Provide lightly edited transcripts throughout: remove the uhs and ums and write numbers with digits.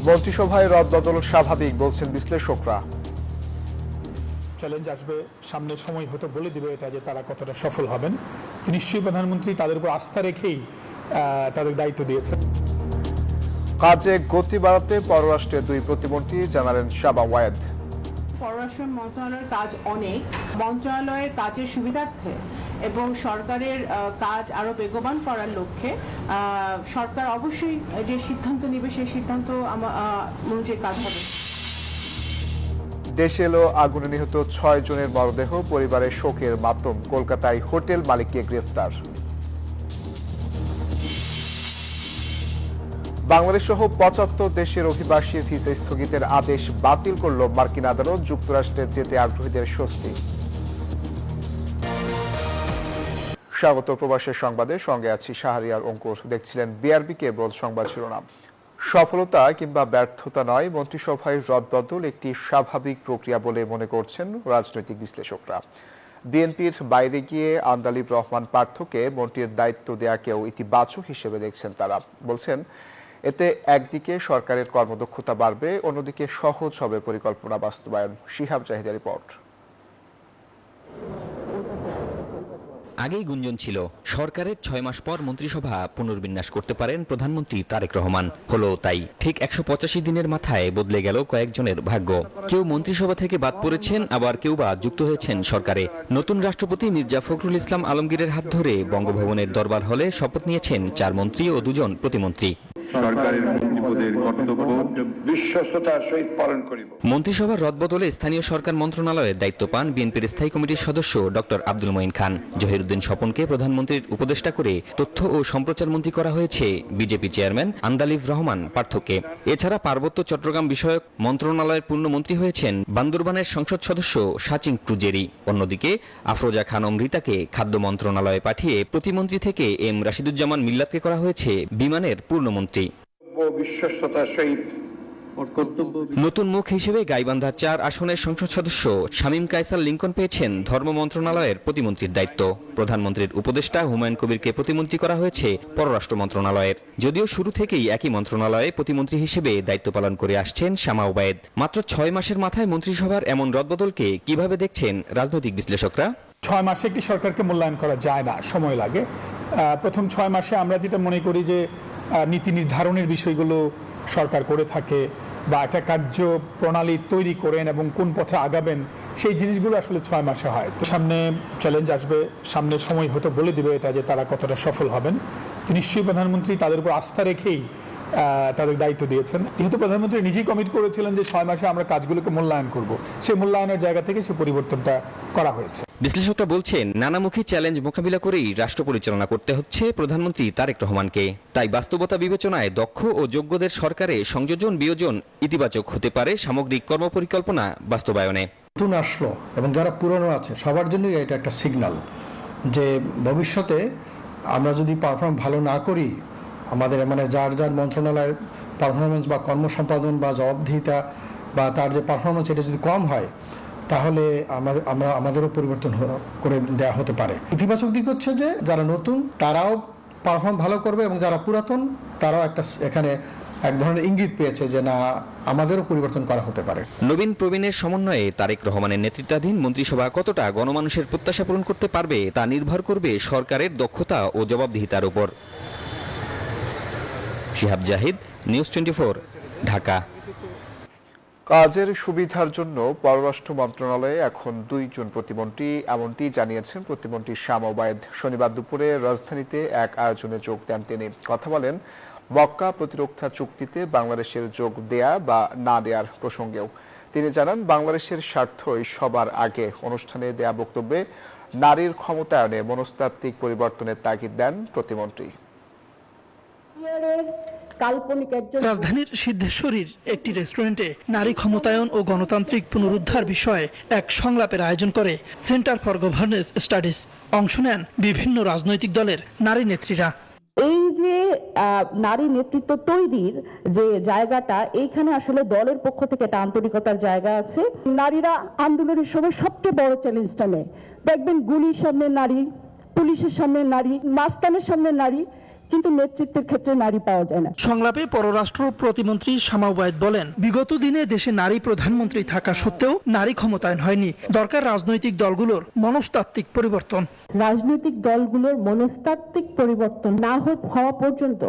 মন্ত্রিসভায় রদবদল স্বাভাবিক বলছেন বিশ্লেষকরা। চ্যালেঞ্জ আসবে সামনে, সময় হয়তো বলে দিবে এটা যে তারা কতটা সফল হবেন। তো নিশ্চয়ই প্রধানমন্ত্রী তাদের উপর আস্থা রেখেই তাদের দায়িত্ব দিয়েছেন। কাজে গতি বাড়াতে পররাষ্ট্রের দুই প্রতিমন্ত্রী জানালেন শাবা ওয়ায়েদ। পররাষ্ট্র মন্ত্রণালয়ের কাজ অনেক, মন্ত্রণালয়ের কাজের সুবিধার্থে এবং সরকারের কাজ আরো বেগবান করার লক্ষ্যে সরকার অবশ্যই যে সিদ্ধান্ত নেবে সেই সিদ্ধান্ত অনুযায়ী কাজ হবে। দেশে এলো আগুনে নিহত ৬ জনের মরদেহ, পরিবারের শোকের মাতম। কলকাতায় হোটেল মালিককে গ্রেফতার। বাংলাদেশ সহ ৭৫ দেশের অভিবাসী ভিসা স্থগিতের আদেশ বাতিল করল মার্কিন আদালত। যুক্তরাষ্ট্রে যেতে আগ্রহীদের স্বস্তি। স্বাগত প্রবাসের সংবাদে, সঙ্গে আছি শাহরিয়ার অঙ্কুর। দেখছিলেন বিআরবি কেবল। সংবাদ শিরোনাম। সফলতা কিংবা ব্যর্থতা নয়, মন্ত্রিসভায় রদবদল একটি স্বাভাবিক প্রক্রিয়া বলে মনে করছেন রাজনৈতিক বিশ্লেষকরা। বিএনপির বাইরে গিয়ে আন্দালিব রহমান পার্থকে মন্ত্রীর দায়িত্ব দেয়াকেও ইতিবাচক হিসেবে দেখছেন তারা। বলছেন, এতে একদিকে সরকারের কর্মদক্ষতা বাড়বে, অন্যদিকে সহজ হবে পরিকল্পনা বাস্তবায়ন। শিহাব জাহিদের রিপোর্ট। আগেই গুঞ্জন ছিল সরকারের ৬ মাস পর মন্ত্রিসভা পুনর্বিন্যাস করতে পারেন প্রধানমন্ত্রী তারেক রহমান। হলো তাই। ঠিক ১৮৫ দিনের মাথায় বদলে গেল কয়েকজনের ভাগ্য। কেউ মন্ত্রিসভা থেকে বাদ পড়েছেন, আবার কেউ বা যুক্ত হয়েছেন সরকারে। নতুন রাষ্ট্রপতি মির্জা ফখরুল ইসলাম আলমগীরের হাত ধরে বঙ্গভবনের দরবার হলে শপথ নিয়েছেন ৪ মন্ত্রী ও ২ জন প্রতিমন্ত্রী। সরকারের মন্ত্রীপদের কর্তব্য বিশ্বস্ততার সহিত পালন করিব। মন্ত্রিসভার রদবদলে স্থানীয় সরকার মন্ত্রণালয়ের দায়িত্ব পান বিএনপির স্থায়ী কমিটির সদস্য ডক্টর আব্দুল মঈন খান। জহিরুদ্দিন স্বপনকে প্রধানমন্ত্রীর উপদেষ্টা করে তথ্য ও সম্প্রচার মন্ত্রী করা হয়েছে বিজেপি চেয়ারম্যান আন্দালিব রহমান পার্থকে। এছাড়া পার্বত্য চট্টগ্রাম বিষয়ক মন্ত্রণালয়ের পূর্ণমন্ত্রী হয়েছেন বান্দরবানের সংসদ সদস্য সাচিং ট্রুজেরি। অন্যদিকে আফরোজা খান অমৃতাকে খাদ্য মন্ত্রণালয়ে পাঠিয়ে প্রতিমন্ত্রী থেকে এম রাশিদুজ্জামান মিল্লাতকে করা হয়েছে বিমানের পূর্ণমন্ত্রী। বিশ্বস্ততার সহিত নতুন মুখ হিসেবে গাইবান্ধা ৪ আসনের সংসদ সদস্য শামীম কায়সার লিংকন পেয়েছেন ধর্ম মন্ত্রণালয়ের প্রতিমন্ত্রীর দায়িত্ব। প্রধানমন্ত্রীর উপদেষ্টা হুমায়ুন কবিরকে প্রতিমন্ত্রী করা হয়েছে পররাষ্ট্র মন্ত্রণালয়ের। যদিও শুরু থেকেই একই মন্ত্রণালয়ে প্রতিমন্ত্রী হিসেবে দায়িত্ব পালন করে আসছেন শামা ওবায়েদ। মাত্র ৬ মাসের মাথায় মন্ত্রিসভার এমন রদবদলকে কিভাবে দেখছেন রাজনৈতিক বিশ্লেষকরা? ৬ মাসে একটি সরকারকে মূল্যায়ন করা যায় না, সময় লাগে। প্রথম ৬ মাসে আমরা যেটা মনে করি যে নীতি নির্ধারণের বিষয়গুলো সরকার করে থাকে, বা একটা কার্য প্রণালী তৈরি করেন এবং কোন পথে আগাবেন, সেই জিনিসগুলো আসলে ৬ মাসে হয়। তো সামনে চ্যালেঞ্জ আসবে, সামনে সময় হয়তো বলে দিবে এটা যে তারা কতটা সফল হবেন। তো নিশ্চয়ই প্রধানমন্ত্রী তাদের উপর আস্থা রেখেই তাদের দায়িত্ব দিয়েছেন। যেহেতু প্রধানমন্ত্রী নিজেই কমিট করেছিলেন যে ৬ মাসে আমরা কাজগুলোকে মূল্যায়ন করব, সেই মূল্যায়নের জায়গা থেকে সেই পরিবর্তনটা করা হয়েছে। বিশ্লেষকরা বলছেন, নানামুখী চ্যালেঞ্জ মোকাবিলা করেই রাষ্ট্র পরিচালনা করতে হচ্ছে প্রধানমন্ত্রী তারেক রহমানকে। তাই বাস্তবতা বিবেচনায় দক্ষ ও যোগ্যদের সরকারে সংযোজন বিয়োজন ইতিবাচক হতে পারে সামগ্রিক কর্মপরিকল্পনা বাস্তবায়নে। নতুন আসলো এবং যারা পুরনো আছে সবার জন্যই এটা একটা সিগন্যাল যে ভবিষ্যতে আমরা যদি পারফর্ম ভালো না করি, আমাদের যার যার মন্ত্রণালয়ের পারফরমেন্স বা কর্মসম্পাদন বা জবাবদিহিতা বা তার যে পারফরমেন্স এটা যদি কম হয়, তাহলে আমাদেরও পরিবর্তন করে দেওয়া হতে পারে। ইতিবাচক দিক হচ্ছে যে যারা নতুন তারাও পারফর্ম ভালো করবে এবং যারা পুরাতন তারাও এখানে এক ধরনের ইঙ্গিত পেয়েছে যে না, আমাদেরও পরিবর্তন করা হতে পারে। নবীন প্রবীণের সমন্বয়ে তারেক রহমানের নেতৃত্বাধীন মন্ত্রিসভা কতটা গণমানুষের প্রত্যাশা পূরণ করতে পারবে তা নির্ভর করবে সরকারের দক্ষতা ও জবাবদিহিতার উপর। শিহাব জাহিদ, নিউজ 24, ঢাকা। কাজের সুবিধার জন্য পররাষ্ট্র মন্ত্রণালয়ে এখন ২ জন প্রতিমন্ত্রী, এমনটি জানিয়েছেন প্রতিমন্ত্রী শামা ওবায়েদ। শনিবার দুপুরে রাজধানীতে এক আয়োজনে যোগ দেন তিনি। কথা বলেন মক্কা প্রতিরক্ষা চুক্তিতে বাংলাদেশের যোগ দেয়া বা না দেয়ার প্রসঙ্গেও। তিনি জানান, বাংলাদেশের স্বার্থই সবার আগে। অনুষ্ঠানে দেয়া বক্তব্যে নারীর ক্ষমতায়নে মনস্তাত্ত্বিক পরিবর্তনের তাগিদ দেন প্রতিমন্ত্রী। রাজধানীর সিদ্ধেশ্বরীর একটি রেস্টুরেন্টে নারী ক্ষমতায়ন ও গণতান্ত্রিক পুনরুদ্ধার বিষয়ে এক সংলাপের আয়োজন করে সেন্টার ফর গভর্নেন্স স্টাডিজ। অংশ নেন বিভিন্ন রাজনৈতিক দলের নারী নেত্রীরা। এই যে নারী নেতৃত্ব তৈরির যে জায়গাটা, এইখানে আসলে দলের পক্ষ থেকে একটা আন্তরিকতার জায়গা আছে। নারীরা আন্দোলনের সময় সবচেয়ে বড় চ্যালেঞ্জটা নেয়। দেখবেন গুলির সামনে নারী, পুলিশের সামনে নারী, মাস্তানের সামনে নারী, কিন্তু নেতৃত্বের ক্ষেত্রে নারী পাওয়া যায় না। সংলাপে পররাষ্ট্র প্রতিমন্ত্রী শামা ওবায়েদ বলেন, বিগত দিনে দেশে নারী প্রধানমন্ত্রী থাকা সত্ত্বেও নারী ক্ষমতায়ন হয়নি। দরকার রাজনৈতিক দলগুলোর মনস্তাত্ত্বিক পরিবর্তন। রাজনৈতিক দলগুলোর মনস্তাত্ত্বিক পরিবর্তন না হওয়া পর্যন্ত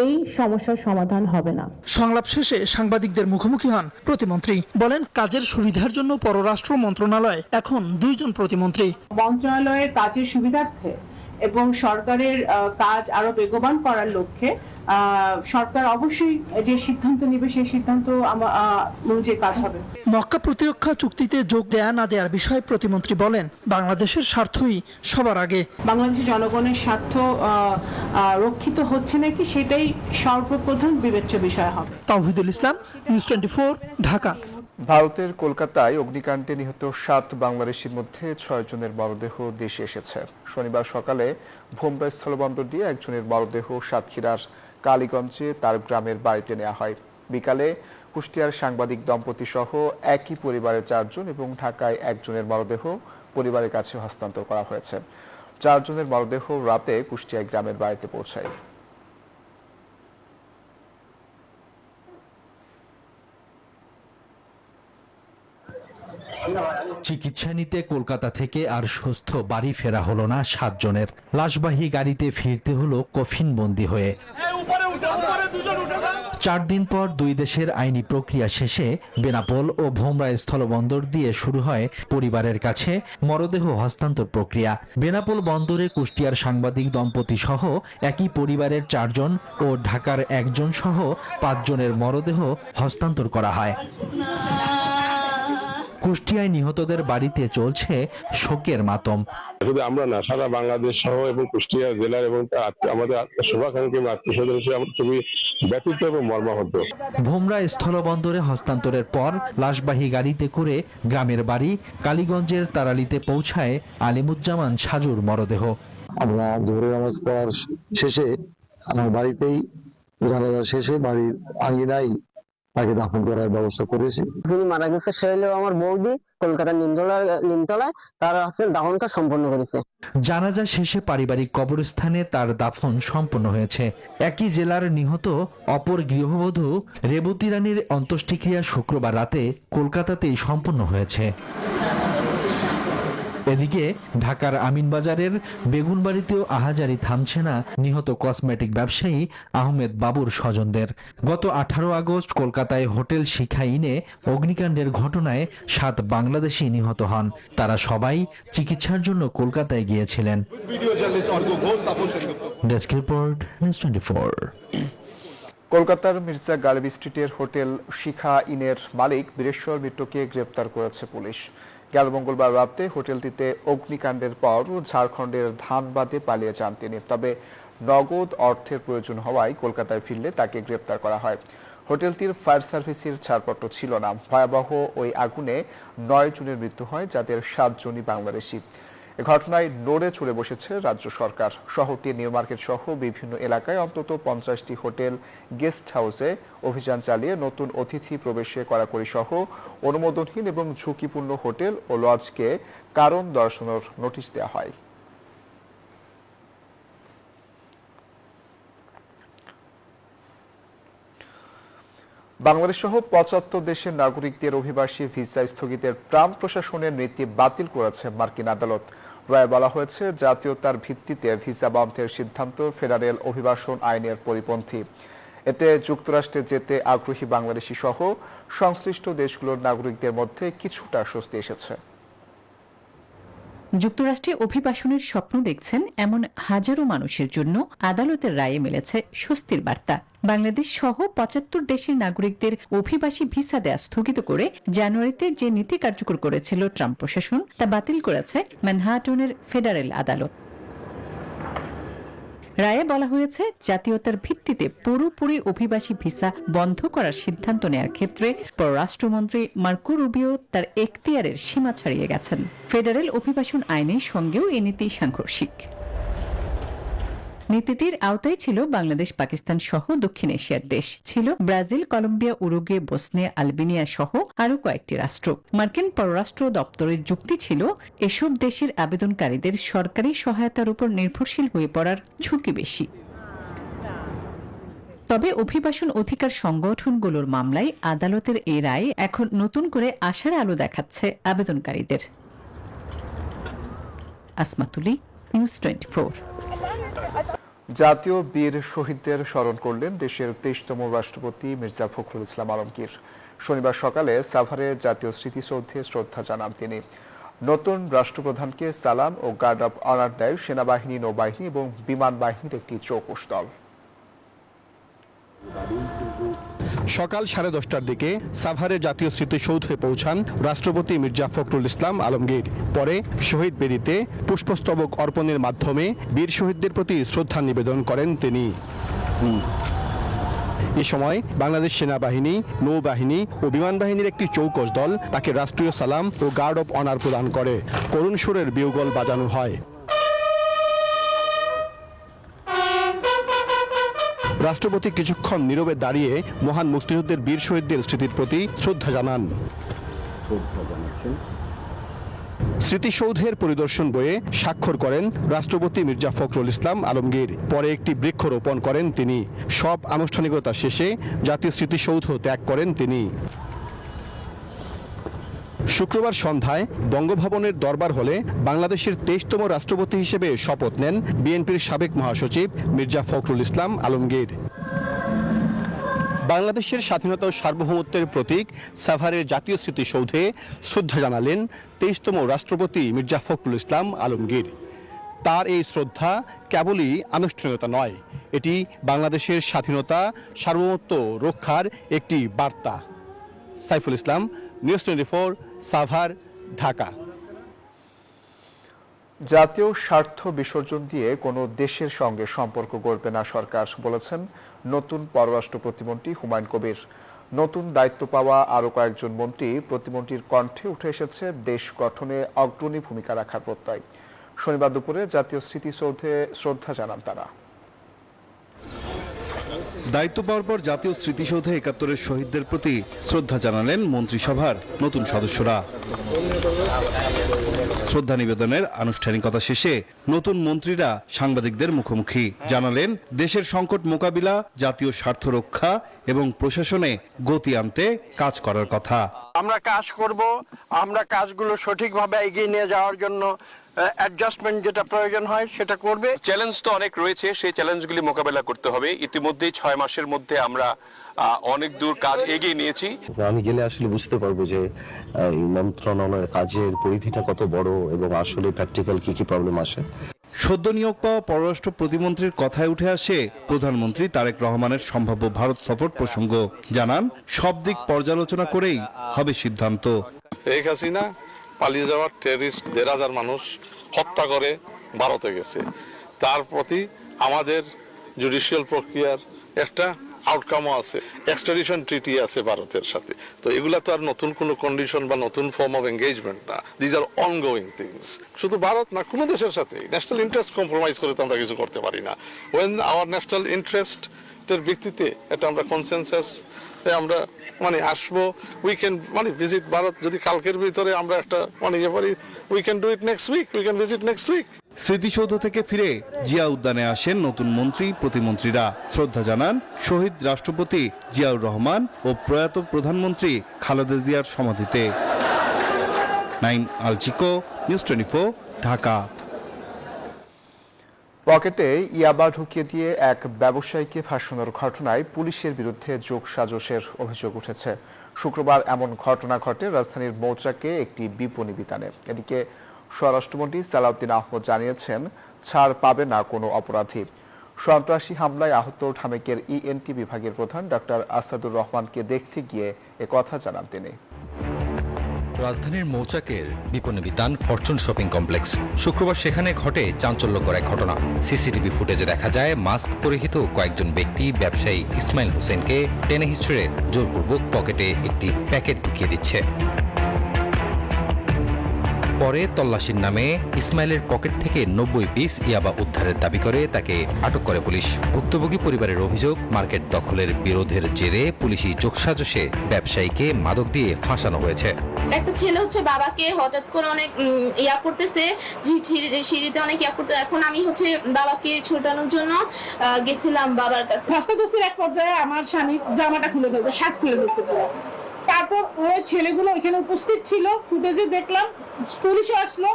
এই সমস্যার সমাধান হবে না। সংলাপ শেষে সাংবাদিকদের মুখোমুখি হন প্রতিমন্ত্রী, বলেন কাজের সুবিধার জন্য পররাষ্ট্র মন্ত্রণালয় এখন 2 জন প্রতিমন্ত্রী। মন্ত্রণালয়ের কাজের সুবিধার্থে এবং সরকারের কাজ আরো বেগবান করার লক্ষ্যে সরকার অবশ্যই যে সিদ্ধান্ত নেবে সেই সিদ্ধান্ত অনুযায়ী কাজ হবে। মক্কা প্রতিরক্ষা চুক্তিতে যোগ দেয়া না দেওয়ার বিষয়ে প্রতিমন্ত্রী বলেন, বাংলাদেশের স্বার্থই সবার আগে। বাংলাদেশের জনগণের স্বার্থ রক্ষিত হচ্ছে নাকি সেটাই সর্বপ্রধান বিবেচ্য বিষয় হবে। তাওহিদুল ইসলাম, নিউজ 24, ঢাকা। ভারতের কলকাতায় অগ্নিকাণ্ডে নিহত 7 বাংলাদেশির মধ্যে 6 জনের মরদেহ দেশে এসেছে। শনিবার সকালে ভোমরা স্থলবন্দর দিয়ে একজনের মরদেহ সাতক্ষীরার কালীগঞ্জে তার গ্রামের বাড়িতে নেওয়া হয়। বিকালে কুষ্টিয়ার সাংবাদিক দম্পতি সহ একই পরিবারের 4 জন এবং ঢাকায় একজনের মরদেহ পরিবারের কাছে হস্তান্তর করা হয়েছে। 4 জনের মরদেহ রাতে কুষ্টিয়া গ্রামের বাড়িতে পৌঁছায়। চিকিৎসা নিতে কলকাতা থেকে আর সুস্থ বাড়ি ফেরা হলো না 7 জনের। লাশবাহী গাড়িতে ফিরতে হলো কফিনবন্দি হয়ে। 4 দিন পর 2 দেশের আইনি প্রক্রিয়া শেষে বেনাপোল ও ভোমরা স্থলবন্দর দিয়ে শুরু হয় পরিবারের কাছে মরদেহ হস্তান্তর প্রক্রিয়া। বেনাপোল বন্দরে কুষ্টিয়ার সাংবাদিক দম্পতি সহ একই পরিবারের 4 জন ও ঢাকার 1 জন সহ 5 জনের মরদেহ হস্তান্তর করা হয়। কুষ্টিয়ায় নিহতদের বাড়িতে চলছে শোকের মাতম। শুধু আমরা না, সারা বাংলাদেশ সহ এবং কুষ্টিয়া জেলার এবং আমাদের শুভাকাঙ্ক্ষী আত্মীয়স্বজন হিসেবে আমরা খুবই ব্যথিত এবং মর্মাহত। ভোমরা স্থলবন্দরে হস্তান্তরের পর লাশবাহী গাড়িতে করে গ্রামের বাড়ি কালীগঞ্জের তারালিতে পৌঁছায় আলিমুজ্জামান সাজুর মরদেহ। আমরা জোহরের নামাজ পড়ার শেষে আমার বাড়িতেই জানাজা শেষে বাড়ির আঙ্গিনায় তাকে দাফন করার ব্যবস্থা করেছি। যিনি মারা গেছে সে হলো আমার বৌদি, কলকাতার নিমতলায় তারা দাফনটা সম্পন্ন করেছে। জানাজা শেষে পারিবারিক কবরস্থানে তার দাফন সম্পন্ন হয়েছে। একই জেলার নিহত অপর গৃহবধূ রেবতী রানীর অন্ত্যেষ্টিক্রিয়া শুক্রবার রাতে কলকাতাতেই সম্পন্ন হয়েছে। এদিকে ঢাকার আমিনবাজারের বেগুনবাড়িতেও আহাজারি থামছে না নিহত কসমেটিক ব্যবসায়ী আহমেদ বাবুর স্বজনদের। গত 18 আগস্ট কলকাতায় হোটেল শিখা ইনে অগ্নিকাণ্ডের ঘটনায় 7 বাংলাদেশি নিহত হন। তারা সবাই চিকিৎসার জন্য কলকাতায় গিয়েছিলেন। Desk report, news 24। কলকাতার মির্জা গালিব স্ট্রিটের হোটেল শিখা ইনের মালিক বীরেশ্বর মিত্রকে গ্রেপ্তার করেছে পুলিশ। গেল মঙ্গলবার রাতে হোটেলটিতে অগ্নিকাণ্ডের পর ঝাড়খণ্ডের ধানবাদে পালিয়ে যান তিনি। তবে নগদ অর্থের প্রয়োজন হওয়ায় কলকাতায় ফিরলে তাকে গ্রেপ্তার করা হয়। হোটেলটির ফায়ার সার্ভিসের ছাড়পত্র ছিল না। ভয়াবহ ওই আগুনে 9 জনের মৃত্যু হয়, যাদের 7 জনই বাংলাদেশি। এ ঘটনায় নড়ে চড়ে বসেছে রাজ্য সরকার। শহরটির নিউ মার্কেট সহ বিভিন্ন এলাকায় অন্তত 50টি হোটেল গেস্ট হাউসে অভিযান চালিয়ে নতুন অতিথি প্রবেশে কড়াকড়ি সহ অনুমোদনহীন এবং ঝুঁকিপূর্ণ হোটেল ও লজকে কারণ দর্শানোর নোটিশ দেওয়া হয়। বাংলাদেশ সহ 75 দেশের নাগরিকদের অভিবাসী ভিসা স্থগিতের ট্রাম্প প্রশাসনের নীতি বাতিল করেছে মার্কিন আদালত। রায়ে বলা হয়েছে, জাতীয়তার ভিত্তিতে ভিসা বন্ধের সিদ্ধান্ত ফেডারেল অভিবাসন আইনের পরিপন্থী। এতে যুক্তরাষ্ট্রে যেতে আগ্রহী বাংলাদেশি সহ সংশ্লিষ্ট দেশগুলোর নাগরিকদের মধ্যে কিছুটা স্বস্তি এসেছে। যুক্তরাষ্ট্রে অভিবাসনের স্বপ্ন দেখছেন এমন হাজারো মানুষের জন্য আদালতের রায়ে মিলেছে স্বস্তির বার্তা। বাংলাদেশ সহ 75 দেশের নাগরিকদের অভিবাসী ভিসা দেয়া স্থগিত করে জানুয়ারিতে যে নীতি কার্যকর করেছিল ট্রাম্প প্রশাসন, তা বাতিল করেছে ম্যানহাটনের ফেডারেল আদালত। রায়ে বলা হয়েছে, জাতীয়তার ভিত্তিতে পুরোপুরি অভিবাসী ভিসা বন্ধ করার সিদ্ধান্ত নেওয়ার ক্ষেত্রে পররাষ্ট্রমন্ত্রী মার্কো রুবিও তার এখতিয়ারের সীমা ছাড়িয়ে গেছেন। ফেডারেল অভিবাসন আইনের সঙ্গেও এই নীতি সাংঘর্ষিক। নীতিটির আওতায় ছিল বাংলাদেশ, পাকিস্তান সহ দক্ষিণ এশিয়ার দেশ, ছিল Brazil, Colombia, Uruguay, Bosnia, Albania সহ আরও কয়েকটি রাষ্ট্র। মার্কিন পররাষ্ট্র দপ্তরের যুক্তি ছিল, এসব দেশের আবেদনকারীদের সরকারি সহায়তার উপর নির্ভরশীল হয়ে পড়ার ঝুঁকি বেশি। তবে অভিবাসন অধিকার সংগঠনগুলোর মামলায় আদালতের এ রায় এখন নতুন করে আশার আলো দেখাচ্ছে আবেদনকারীদের। আসমাতুলি, নিউজ 24। জাতীয় বীর শহীদদের স্মরণ করলেন দেশের 23তম রাষ্ট্রপতি মির্জা ফখরুল ইসলাম আলমগীর। শনিবার সকালে সাভারে জাতীয় স্মৃতিসৌধে শ্রদ্ধা জানান তিনি। নতুন রাষ্ট্রপ্রধানকে সালাম ও গার্ড অব অনার দেয় সেনাবাহিনী, নৌবাহিনী এবং বিমান বাহিনীর একটি চৌকস দল। সকাল 10:30টার দিকে সাভারে জাতীয় স্মৃতিসৌধে পৌঁছান রাষ্ট্রপতি মির্জা ফখরুল ইসলাম আলমগীর। পরে শহীদ বেদিতে পুষ্পস্তবক অর্পণের মাধ্যমে বীর শহীদদের প্রতি শ্রদ্ধা নিবেদন করেন তিনি। এ সময় বাংলাদেশ সেনাবাহিনী, নৌবাহিনী ও বিমান বাহিনীর একটি চৌকস দল তাকে রাষ্ট্রীয় সালাম ও গার্ড অব অনার প্রদান করে। করুণ সুরের বিউগল বাজানো হয়। রাষ্ট্রপতি কিছুক্ষণ নীরবে দাঁড়িয়ে মহান মুক্তিযুদ্ধের বীর শহীদদের স্মৃতির প্রতি শ্রদ্ধা জানান। স্মৃতিসৌধের পরিদর্শন বইয়ে স্বাক্ষর করেন রাষ্ট্রপতি মির্জা ফখরুল ইসলাম আলমগীর। পরে একটি বৃক্ষরোপণ করেন তিনি। সব আনুষ্ঠানিকতা শেষে জাতীয় স্মৃতিসৌধ ত্যাগ করেন তিনি। শুক্রবার সন্ধ্যায় বঙ্গভবনের দরবার হলে বাংলাদেশের 23তম রাষ্ট্রপতি হিসেবে শপথ নেন বিএনপির সাবেক মহাসচিব মির্জা ফখরুল ইসলাম আলমগীর। বাংলাদেশের স্বাধীনতা ও সার্বভৌমত্বের প্রতীক সাভারের জাতীয় স্মৃতিসৌধে শ্রদ্ধা জানালেন 23তম রাষ্ট্রপতি মির্জা ফখরুল ইসলাম আলমগীর। তার এই শ্রদ্ধা কেবলই আনুষ্ঠানিকতা নয়, এটি বাংলাদেশের স্বাধীনতা সার্বভৌমত্ব রক্ষার একটি বার্তা। সাইফুল ইসলাম, নিউজ 24, সাভার, ঢাকা। জাতীয় স্বার্থ বিসর্জন দিয়ে কোনো দেশের সঙ্গে সম্পর্ক গড়বে না সরকার, বলেছেন নতুন পররাষ্ট্র প্রতিমন্ত্রী হুমায়ুন কবির। নতুন দায়িত্ব পাওয়া আরও কয়েকজন মন্ত্রী প্রতিমন্ত্রীর কণ্ঠে উঠে এসেছে দেশ গঠনে অগ্রণী ভূমিকা রাখার প্রত্যয়। শনিবার দুপুরে জাতীয় স্মৃতিসৌধে শ্রদ্ধা জানান তারা। দায়িত্ব পাওয়ার পর জাতীয় স্মৃতিসৌধে ৭১-এর শহীদদের প্রতি শ্রদ্ধা জানালেন মন্ত্রিসভার নতুন সদস্যরা। শ্রদ্ধা নিবেদনের আনুষ্ঠানিকতা শেষে নতুন মন্ত্রীরা সাংবাদিকদের মুখোমুখি জানালেন দেশের সংকট মোকাবিলা, জাতীয় স্বার্থ রক্ষা এবং প্রশাসনে গতি আনতে কাজ করার কথা। আমরা কাজ করব, আমরা কাজগুলো সঠিকভাবে এগিয়ে নিয়ে যাওয়ার জন্য অ্যাডজাস্টমেন্ট যেটা প্রয়োজন হয় সেটা করবে। চ্যালেঞ্জ তো অনেক রয়েছে, সেই চ্যালেঞ্জগুলি মোকাবেলা করতে হবে। ইতিমধ্যেই 6 মাসের মধ্যে আমরা অনেক দূর কাজ এগিয়ে নিয়েছি। আমি গেলে আসলে বুঝতে পারবো যে এই মন্ত্রণালয়ের কাজের পরিধিটা কত বড় এবং আসলে প্র্যাকটিক্যাল কি কি প্রবলেম আসে। সদ্য নিয়োগ পাওয়া পররাষ্ট্র প্রতিমন্ত্রীর কথায় উঠে আসে প্রধানমন্ত্রী তারেক রহমানের সম্ভাব্য ভারত সফর প্রসঙ্গ। জানান সব দিক পর্যালোচনা করেই হবে সিদ্ধান্ত। শেখ হাসিনা পালিয়ে যাওয়ার টেররিস্ট ১,৫০০ মানুষ হত্যা করে ভারতে গেছে, তার প্রতি আমাদের জুডিশিয়াল প্রক্রিয়ার একটা আউটকামও আছে, এক্সট্রাডিশন ট্রিটি আছে ভারতের সাথে। তো এগুলা তো আর নতুন কোনো কন্ডিশন বা নতুন ফর্ম অফ এঙ্গেজমেন্ট না, দিজ আর অনগোয়িং থিংস। শুধু ভারত না, কোনো দেশের সাথে ন্যাশনাল ইন্টারেস্ট কম্প্রোমাইজ করে তো আমরা কিছু করতে পারি না। ওয়েন আওয়ার ন্যাশনাল ইন্টারেস্টের ভিত্তিতে এটা আমরা কনসেনসাস আমরা আসবো, উই ক্যান ভিজিট ভারত। যদি কালকের ভিতরে আমরা একটা ইয়ে পারি, we can do it next week, we can visit next week. স্মৃতিসৌধ থেকে ফিরে জিয়া উদ্যানে আসেন নতুন মন্ত্রী প্রতিমন্ত্রীরা। শ্রদ্ধা জানান শহীদ রাষ্ট্রপতি জিয়াউর রহমান ও প্রয়াত প্রধানমন্ত্রী খালেদা জিয়ার সমাধিতে। নাইম আলচিকো, নিউজ 24, ঢাকা। পকেটে ইয়াবা ঢুকিয়ে দিয়ে এক ব্যবসায়ীকে ফাঁসানোর ঘটনায় পুলিশের বিরুদ্ধে যোগসাজশের অভিযোগ উঠেছে। শুক্রবার এমন ঘটনা ঘটে রাজধানীর মৌচাকে একটি বিপণী বিতানে। এদিকে স্বরাষ্ট্রমন্ত্রী সালাউদ্দিন আহমদ জানিয়েছেন ছাড় পাবে না কোনো অপরাধী। সন্ত্রাসী হামলায় আহত ঢামেকের ইএনটি বিভাগের প্রধান ডক্টর আসাদুর রহমানকে দেখতে গিয়ে একথা জানান তিনি। রাজধানীর মৌচাকের বিপণী বিতান ফরচুন শপিং কমপ্লেক্স। শুক্রবার সেখানে ঘটে চাঞ্চল্যকর এক ঘটনা। সিসিটিভি ফুটেজে দেখা যায় মাস্ক পরিহিত কয়েকজন ব্যক্তি ব্যবসায়ী ইসমাইল হোসেনকে টেনে হিচড়ে জোরপূর্বক পকেটে একটি প্যাকেট ঢুকিয়ে দিচ্ছে। পরে তল্লাশির নামে ইসমাইলের পকেট থেকে 90 পিস ইয়াবা উদ্ধারের দাবি করে তাকে আটক করে পুলিশ। ভুক্তভোগী পরিবারের অভিযোগ, মার্কেট দখলের বিরোধের জেরে পুলিশি যোগসাজশে ব্যবসায়ীকে মাদক দিয়ে ফাঁসানো হয়েছে। একটা ছেলে হচ্ছে বাবাকে হঠাৎ করে অনেক ইয়া করতেছে, সিঁড়িতে অনেক ইয়া করতে, এখন আমি হচ্ছে বাবাকে ছোটানোর জন্য গেছিলাম বাবার কাছে। ধস্তাধস্তির এক পর্যায়ে আমার স্বামী জামাটা খুলে ফেলছে, শার্ট খুলে ফেলছে পুরো। তারপর ওই ছেলেগুলো ওইখানে উপস্থিত ছিল, ফুটেজে দেখলাম। পুলিশে আসলো,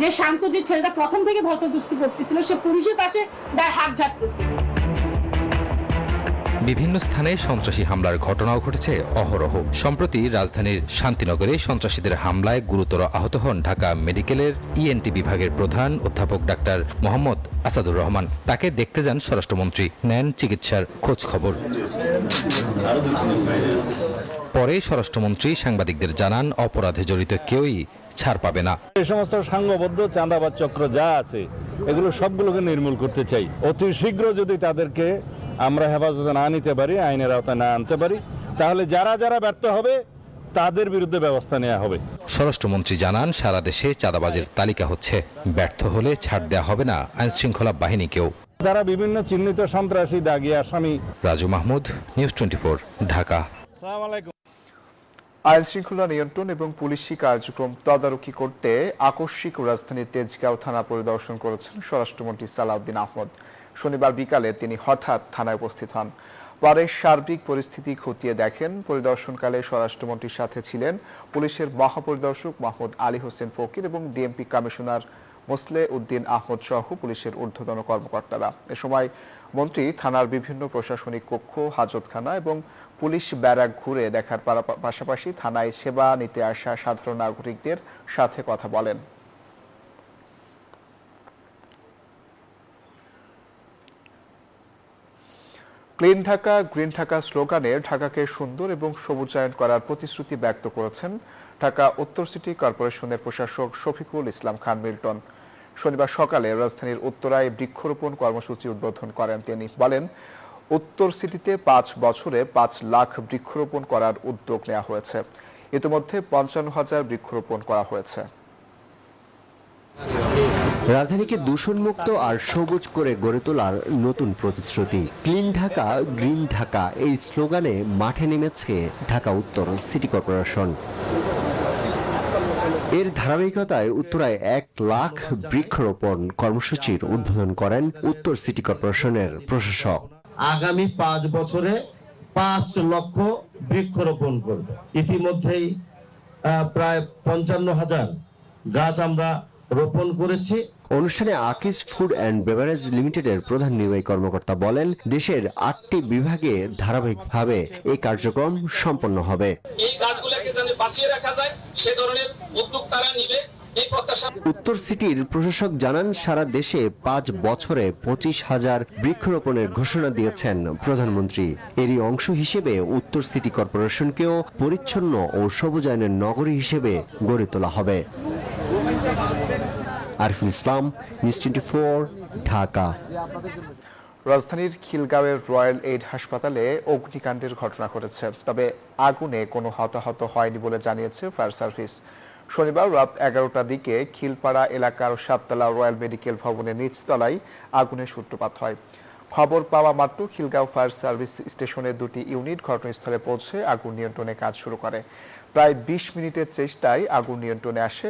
যে শান্ত যে ছেলেটা প্রথম থেকে ধস্তাধস্তি করতেছিল সে পুলিশের পাশে গায়ে হাত ঝাড়তেছে। বিভিন্ন স্থানে সন্ত্রাসী হামলার ঘটনাও ঘটেছে অহরহ। সম্প্রতি রাজধানীর শান্তিনগরে সন্ত্রাসীদের হামলায় গুরুতর আহত হন ঢাকা মেডিকেলের ইএনটি বিভাগের প্রধান অধ্যাপক ডাক্তার মোহাম্মদ আসাদুর রহমান। তাকে দেখতে যান স্বরাষ্ট্রমন্ত্রী, নেন চিকিৎসার খোঁজ খবর। পরে স্বরাষ্ট্রমন্ত্রী সাংবাদিকদের জানান, অপরাধে জড়িত কেউই ছাড় পাবে না। এই সমস্ত সাংঘবদ্ধ চাঁদাবাজ চক্র যা আছে এগুলো সবগুলোকে নির্মূল করতে চাই। অতি শীঘ্র যদি তাদেরকে আমরা হেফাজতে না নিতে পারি, আইনের আওতায় না আনতে পারি, তাহলে যারা যারা ব্যর্থ হবে তাদের বিরুদ্ধে ব্যবস্থা নেওয়া হবে। স্বরাষ্ট্রমন্ত্রী জানান, সারা দেশে চাঁদাবাজের তালিকা হচ্ছে, ব্যর্থ হলে ছাড় দেওয়া হবে না আইনশৃঙ্খলা বাহিনীকেও। তারা বিভিন্ন চিহ্নিত সন্ত্রাসী, দাগী আসামি। রাজু মাহমুদ, নিউজ 24, ঢাকা। আসসালামু আলাইকুম। আইন শৃঙ্খলা নিয়ন্ত্রণ এবং পুলিশি কার্যক্রম তদারকি করতে আকস্মিক রাজধানীর তেজগাঁও থানা পরিদর্শন করেছেন স্বরাষ্ট্রমন্ত্রী সালাউদ্দিন আহমদ। শনিবার বিকালে তিনি হঠাৎ থানায় উপস্থিত হন। পরে সার্বিক পরিস্থিতি খতিয়ে দেখেন। পরিদর্শনকালে স্বরাষ্ট্রমন্ত্রীর সাথে ছিলেন পুলিশের মহাপরিদর্শক মোহাম্মদ আলী হোসেন ফকির এবং DMP commissioner Moseley Uddin Ahmad সহ পুলিশের ঊর্ধ্বতন কর্মকর্তারা। এ সময় মন্ত্রী থানার বিভিন্ন প্রশাসনিক কক্ষ, হাজতখানা এবং পুলিশ ব্যারাক ঘুরে দেখার পাশাপাশি থানায় সেবা নিতে আসা সাধারণ নাগরিকদের সাথে কথা বলেন। ক্লিন ঢাকা গ্রিন ঢাকা স্লোগানে ঢাকাকে সুন্দর এবং সবুজায়ন করার প্রতিশ্রুতি ব্যক্ত করেছেন ঢাকা উত্তর সিটি কর্পোরেশনের প্রশাসক শফিকুল ইসলাম খান মিল্টন। শনিবার সকালে রাজধানীর উত্তরায় বৃক্ষরোপণ কর্মসূচি উদ্বোধন করেন তিনি। বলেন, উত্তর সিটিতে 5 বছরে 5 লাখ বৃক্ষরোপণ করার উদ্যোগ নেওয়া হয়েছে। ইতিমধ্যে 55,000 বৃক্ষরোপণ করা হয়েছে। রাজধানীকে দূষণমুক্ত আর সবুজ করে গড়ে তোলার নতুন প্রতিশ্রুতি ক্লিন ঢাকা গ্রিন ঢাকা এই স্লোগানে মাঠে নেমেছে ঢাকা উত্তর সিটি কর্পোরেশন। এর ধারাবাহিকতায় উত্তরায় 1 লাখ বৃক্ষরোপণ কর্মসূচির উদ্বোধন করেন উত্তর সিটি কর্পোরেশনের প্রশাসক। আগামী 5 বছরে 5 লক্ষ বৃক্ষরোপণ করবে। ইতিমধ্যেই প্রায় 55,000 গাছ আমরা রোপণ করেছি। অনুষ্ঠানে আকিস ফুড অ্যান্ড বেভারেজ লিমিটেডের প্রধান নির্বাহী কর্মকর্তা বলেন, দেশের 8টি বিভাগে ধারাবাহিকভাবে এই কার্যক্রম সম্পন্ন হবে। এই গাছগুলোকে যেন বাঁচিয়ে রাখা যায় সে ধরনের উদ্যোগ তারা নিবে। উত্তর সিটির প্রশাসক জানান, সারা দেশে 5 বছরে 25,000 বৃক্ষরোপণের ঘোষণা দিয়েছেন প্রধানমন্ত্রী। এরই অংশ হিসেবে উত্তর সিটি কর্পোরেশনকেও পরিচ্ছন্ন ও সবুজায়নের নগরী হিসেবে গড়ে তোলা হবে। আরিফুল ইসলাম, নিউজ 24, ঢাকা। রাজধানীর খিলগাঁওয়ের রয়্যাল এইড হাসপাতালে অগ্নিকাণ্ডের ঘটনা ঘটেছে, তবে আগুনে কোনো হতাহত হয়নি বলে জানিয়েছে ফায়ার সার্ভিস। শনিবার রাত 11টার দিকে খিলপাড়া এলাকার 7তলা রয়্যাল মেডিকেল ভবনের নিচতলায় আগুনের সূত্রপাত হয়। খবর পাওয়া মাত্র খিলগাঁও ফায়ার সার্ভিস স্টেশনের 2টি ইউনিট ঘটনাস্থলে পৌঁছে আগুন নিয়ন্ত্রণে কাজ শুরু করে। প্রায় 20 মিনিটের চেষ্টায় আগুন নিয়ন্ত্রণে আসে।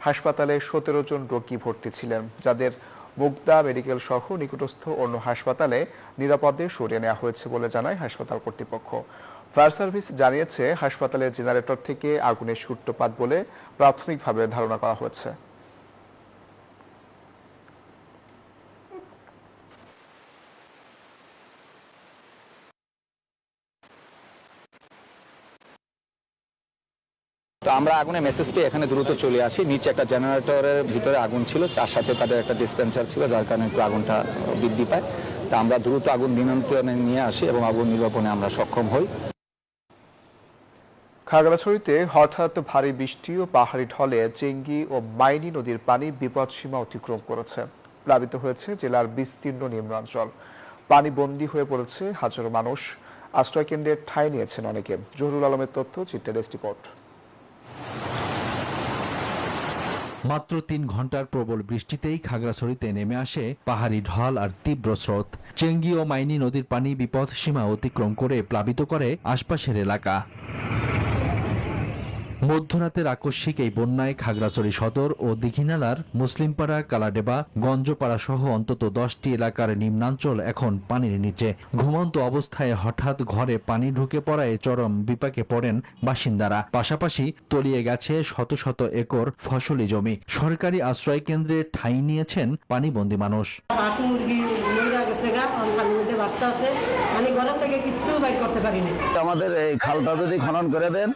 হাসপাতালে 17 জন রোগী ভর্তি ছিলেন, যাদের মুগদা মেডিকেল সহ নিকটস্থ অন্য হাসপাতালে নিরাপদে সরিয়ে নেওয়া হয়েছে বলে জানায় হাসপাতাল কর্তৃপক্ষ। ফায়ার সার্ভিস জানিয়েছে, হাসপাতালের জেনারেটর থেকে আগুনের সূত্রপাত বলে প্রাথমিকভাবে ধারণা করা হয়েছে। তো আমরা আগুনের মেসেজ পেয়ে এখানে দ্রুত চলে আসি। নিচে একটা জেনারেটরের ভিতরে আগুন ছিল, যার সাথে তাদের একটা ডিসপেন্সার ছিল, যার কারণে একটু আগুনটা বৃদ্ধি পায়। তা আমরা দ্রুত আগুন নিয়ন্ত্রণে নিয়ে আসি এবং আগুন নির্বাপনে আমরা সক্ষম হই। খাগড়াছড়িতে হঠাৎ ভারী বৃষ্টি ও পাহাড়ি ঢলে চেঙ্গি ও মাইনি নদীর পানি বিপদসীমা অতিক্রম করেছে। প্লাবিত হয়েছে জেলার বিস্তীর্ণ নিম্নাঞ্চল। পানি বন্দী হয়ে পড়েছে হাজারো মানুষ। আশ্রয়কেন্দ্রে ঠাঁই নিয়েছেন অনেকে। জহুরুল আলমের তথ্য, চিত্রের রিপোর্ট। মাত্র 3 ঘন্টার প্রবল বৃষ্টিতেই খাগড়াছড়িতে নেমে আসে পাহাড়ি ঢল আর তীব্র স্রোত। চেঙ্গি ও মাইনি নদীর পানি বিপদ সীমা অতিক্রম করে প্লাবিত করে আশপাশের এলাকা। মধ্যরাতের আকস্মিক এই বন্যায় খাগড়াছড়ি সদর ও দীঘিনালার মুসলিমপাড়া, কালাডেবা, গঞ্জপাড়া সহ অন্তত 10টি এলাকার নিম্নাঞ্চল এখন পানির নিচে। ঘুমন্ত অবস্থায় হঠাৎ ঘরে পানি ঢুকে পড়ায় চরম বিপাকে পড়েন বাসিন্দারা। পাশাপাশি তলিয়ে গেছে শত শত একর ফসলি জমি। সরকারি আশ্রয় কেন্দ্রে ঠাঁই নিয়েছেন পানিবন্দী মানুষ। আমাদের এই খালটা যদি খনন করে দেন,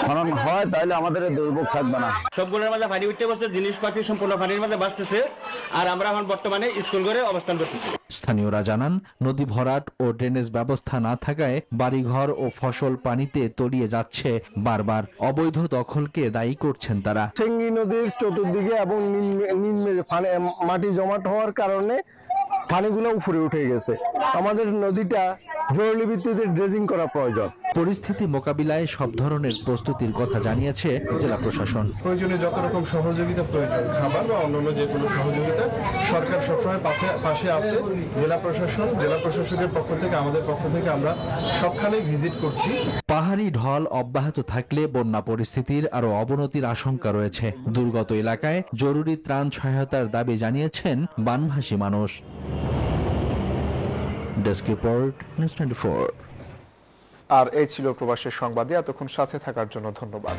খনন হয় তাহলে আমাদের দুর্ভোগ থাকবে না। সবগুলোর মাঝে পানি উঠতে বসছে, জিনিসপাতি সম্পূর্ণ পানির মাঝে বাঁচতেছে, আর আমরা এখন বর্তমানে স্কুল করে অবস্থান করছি। স্থানীয়রা জানান, নদী ভরাট ও ড্রেনেজ ব্যবস্থা না থাকায় বাড়িঘর ও ফসল পানিতে তলিয়ে যাচ্ছে বারবার। অবৈধ দখলকে দায়ী করছেন তারা। চেঙ্গি নদীর চতুর্দিকে এবং নিম্নে মাটি জমাট হওয়ার কারণে পানিগুলো উপরে উঠে গেছে। আমাদের নদীটা জরুরি ভিত্তিতে ড্রেজিং করা প্রয়োজন। পরিস্থিতি মোকাবিলায় সব ধরনের প্রস্তুতির কথা জানিয়েছে জেলা প্রশাসন। প্রয়োজনে যত রকম সহযোগিতা প্রয়োজন, খাবার বা অন্যান্য যে কোনো সহযোগিতা, সরকার সবসময় পাশে আছে। জেলা প্রশাসনের পক্ষ থেকে, আমাদের পক্ষ থেকে আমরা সবখানেই ভিজিট করছি। পাহাড়ি ঢল অব্যাহত থাকলে বন্যা পরিস্থিতির আরো অবনতির আশঙ্কা রয়েছে। দুর্গত এলাকায় জরুরি ত্রাণ সহায়তার দাবি জানিয়েছেন বানভাসী মানুষ। Desk report, news 24। আর এই ছিল প্রবাসের সংবাদে। এতক্ষণ সাথে থাকার জন্য ধন্যবাদ।